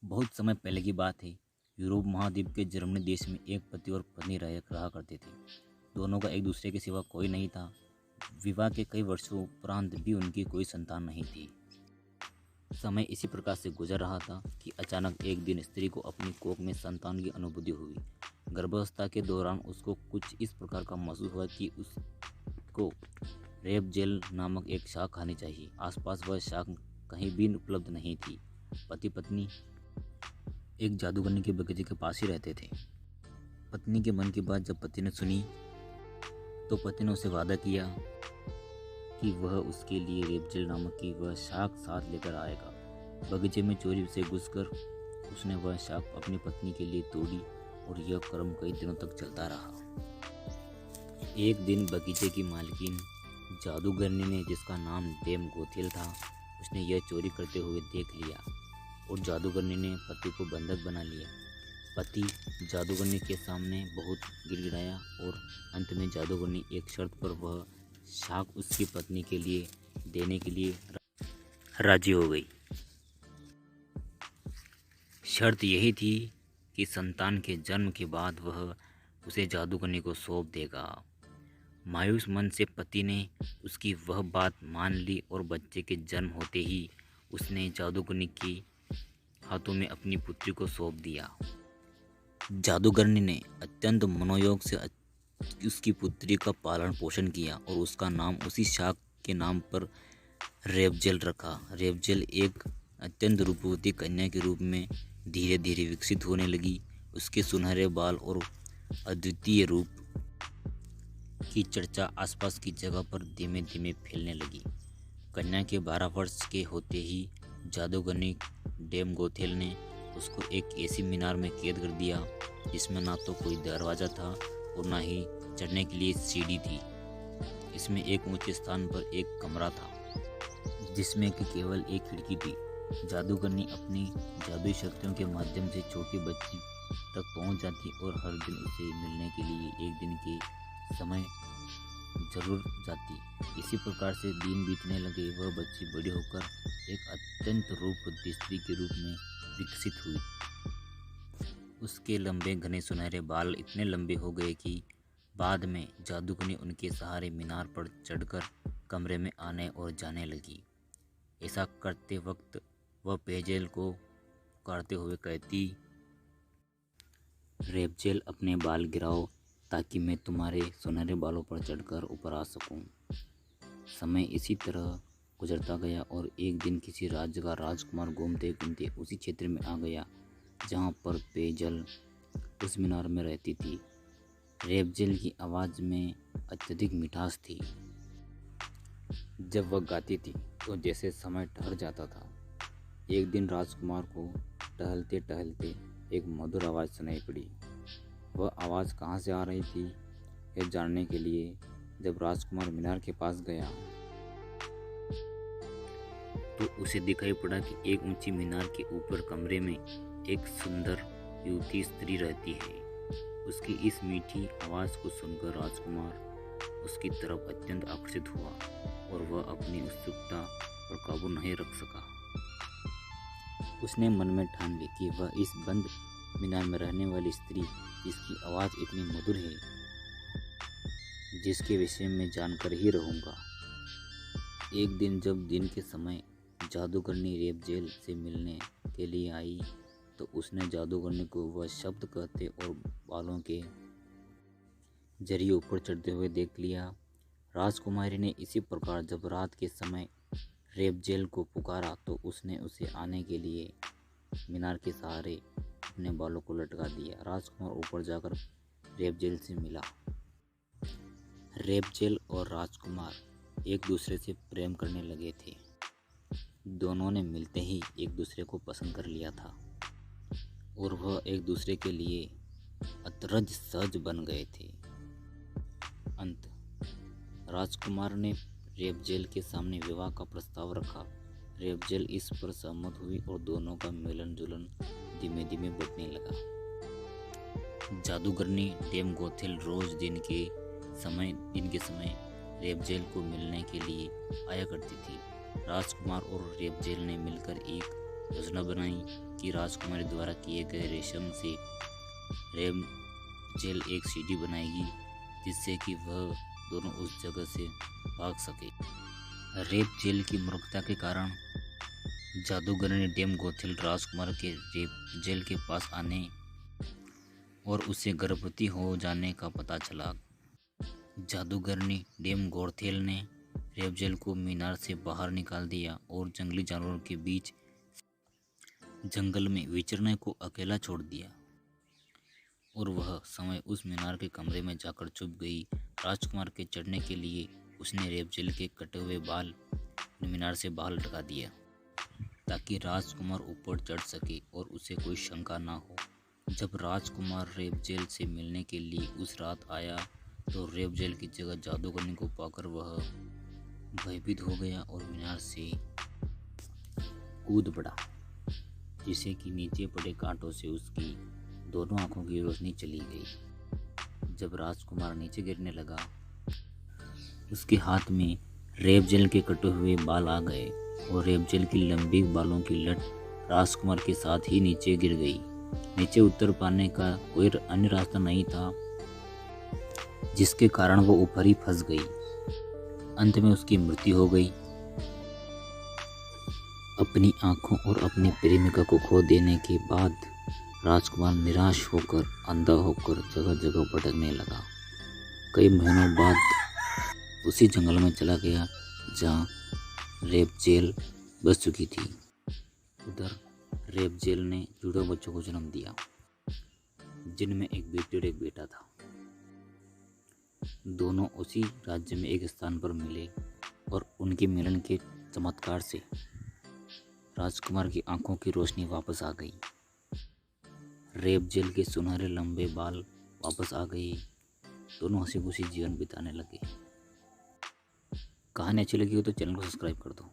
बहुत समय पहले की बात है। यूरोप महाद्वीप के जर्मनी देश में एक पति और पत्नी रहा करते थे। दोनों का एक दूसरे के सिवा कोई नहीं था। विवाह के कई वर्षों उपरांत भी उनकी कोई संतान नहीं थी। समय इसी प्रकार से गुजर रहा था कि अचानक एक दिन स्त्री को अपनी कोख में संतान की अनुभूति हुई। गर्भावस्था के दौरान उसको कुछ इस प्रकार का महसूस हुआ कि उसको रेप जेल नामक एक शाख खानी चाहिए। आसपास वह शाख कहीं भी उपलब्ध नहीं थी। पति पत्नी एक जादूगरनी के बगीचे के पास ही रहते थे। पत्नी के मन की बात जब पति ने सुनी तो पति ने उसे वादा किया कि वह उसके लिए रेपजेल नामक की वह शाख साथ लेकर आएगा। बगीचे में चोरी से घुसकर उसने वह शाख अपनी पत्नी के लिए तोड़ी और यह क्रम कई दिनों तक चलता रहा। एक दिन बगीचे की मालकिन जादूगरनी ने, जिसका नाम डेम गोथेल था, उसने यह चोरी करते हुए देख लिया और जादूगरनी ने पति को बंधक बना लिया। पति जादूगरनी के सामने बहुत गिड़गिड़ाया और अंत में जादूगरनी एक शर्त पर वह शाख उसकी पत्नी के लिए देने के लिए राजी हो गई। शर्त यही थी कि संतान के जन्म के बाद वह उसे जादूगरनी को सौंप देगा। मायूस मन से पति ने उसकी वह बात मान ली और बच्चे के जन्म होते ही उसने जादूगरनी के हाथों में अपनी पुत्री को सौंप दिया। जादूगरनी ने अत्यंत मनोयोग से उसकी पुत्री का पालन पोषण किया और उसका नाम उसी शाख के नाम पर रेपजेल रखा। रेपजेल एक अत्यंत रूपवती कन्या के रूप में धीरे धीरे विकसित होने लगी। उसके सुनहरे बाल और अद्वितीय रूप की चर्चा आसपास की जगह पर धीमे धीमे फैलने लगी। कन्या के 12 वर्ष के होते ही जादूगरनी डेम गोथेल ने उसको एक ऐसी मीनार में कैद कर दिया जिसमें ना तो कोई दरवाज़ा था और ना ही चढ़ने के लिए सीढ़ी थी। इसमें एक ऊंचे स्थान पर एक कमरा था जिसमें कि केवल एक खिड़की थी। जादूगरनी अपनी जादुई शक्तियों के माध्यम से छोटी बच्ची तक पहुंच जाती और हर दिन उसे मिलने के लिए एक दिन के समय जरूर जाती। इसी प्रकार से दिन बीतने लगे। वह बच्ची बड़ी होकर एक अत्यंत रूपवती स्त्री के रूप में विकसित हुई। उसके लंबे घने सुनहरे बाल इतने लंबे हो गए कि बाद में जादूगरनी उनके सहारे मीनार पर चढ़कर कमरे में आने और जाने लगी। ऐसा करते वक्त वह पेजेल को पुकारते हुए कहती, रेपजेल अपने बाल गिराओ ताकि मैं तुम्हारे सुनहरे बालों पर चढ़कर ऊपर आ सकूं। समय इसी तरह गुजरता गया और एक दिन किसी राज्य का राजकुमार घूमते घूमते उसी क्षेत्र में आ गया जहां पर पेजेल उस मीनार में रहती थी। रेपजेल की आवाज़ में अत्यधिक मिठास थी। जब वह गाती थी तो जैसे समय ठहर जाता था। एक दिन राजकुमार को टहलते टहलते एक मधुर आवाज़ सुनाई पड़ी। वह आवाज़ कहाँ से आ रही थी यह जानने के लिए जब राजकुमार मीनार के पास गया तो उसे दिखाई पड़ा कि एक ऊंची मीनार के ऊपर कमरे में एक सुंदर युवती स्त्री रहती है। उसकी इस मीठी आवाज़ को सुनकर राजकुमार उसकी तरफ अत्यंत आकर्षित हुआ और वह अपनी उत्सुकता पर काबू नहीं रख सका। उसने मन में ठान ली कि वह इस बंद मीनार में रहने वाली स्त्री जिसकी आवाज़ इतनी मधुर है, जिसके विषय में जानकर ही रहूँगा। एक दिन जब दिन के समय जादूगरनी रेपजेल से मिलने के लिए आई तो उसने जादूगरनी को वह शब्द कहते और बालों के जरिए ऊपर चढ़ते हुए देख लिया। राजकुमारी ने इसी प्रकार जब रात के समय रेपजेल को पुकारा तो उसने उसे आने के लिए मीनार के सहारे अपने बालों को लटका दिया। राजकुमार ऊपर जाकर रेपजेल से मिला। रेपजेल और राजकुमार एक दूसरे से प्रेम करने लगे थे। दोनों ने मिलते ही एक दूसरे को पसंद कर लिया था और वह एक दूसरे के लिए अतरज सहज बन गए थे। अंत राजकुमार ने रेपजेल के सामने विवाह का प्रस्ताव रखा। रेपजेल इस पर सहमत हुई और दोनों का मिलन जुलन धीमे धीमे बढ़ने लगा। जादूगरनी डेम गोथेल रोज दिन के समय रेपजेल को मिलने के लिए आया करती थी। राजकुमार और रेपजेल ने मिलकर एक योजना बनाई कि राजकुमारी द्वारा किए गए रेशम से रेम जेल एक सीढ़ी बनाएगी जिससे कि वह दोनों उस जगह से भाग सके। रेप जेल की मूर्खता के कारण जादूगर ने डेम गोथेल राजकुमार के रेप जेल के पास आने और उसे गर्भवती हो जाने का पता चला। जादूगर ने डेम गोथेल ने रेप जेल को मीनार से बाहर निकाल दिया और जंगली जानवरों के बीच जंगल में विचरने को अकेला छोड़ दिया और वह समय उस मीनार के कमरे में जाकर छुप गई। राजकुमार के चढ़ने के लिए उसने रेप जेल के कटे हुए बाल मीनार से बाहर लटका दिया ताकि राजकुमार ऊपर चढ़ सके और उसे कोई शंका ना हो। जब राजकुमार रेप जेल से मिलने के लिए उस रात आया तो रेप जेल की जगह जादूगरनी को पाकर वह भयभीत हो गया और मीनार से कूद पड़ा, जिससे कि नीचे पड़े कांटों से उसकी दोनों आंखों की रोशनी चली गई। जब राजकुमार नीचे गिरने लगा उसके हाथ में रेप जेल के कटे हुए बाल आ गए और रेप जेल की लंबी बालों की लट राजकुमार के साथ ही नीचे गिर गई। नीचे उतर पाने का कोई अन्य रास्ता नहीं था, जिसके कारण वो ऊपर ही फंस गई। अंत में उसकी मृत्यु हो गई। अपनी आंखों और अपनी प्रेमिका को खो देने के बाद राजकुमार निराश होकर अंधा होकर जगह जगह भटकने लगा। कई महीनों बाद उसी जंगल में चला गया जहाँ रेप जेल बस चुकी थी। उधर रेप जेल ने जुड़े बच्चों को जन्म दिया, जिनमें एक बेटी और एक बेटा था। दोनों उसी राज्य में एक स्थान पर मिले और उनके मिलन के चमत्कार से राजकुमार की आंखों की रोशनी वापस आ गई। रेप जेल के सुनहरे लंबे बाल वापस आ गए। दोनों हंसी खुशी जीवन बिताने लगे। कहानी अच्छी लगी हो तो चैनल को सब्सक्राइब कर दो।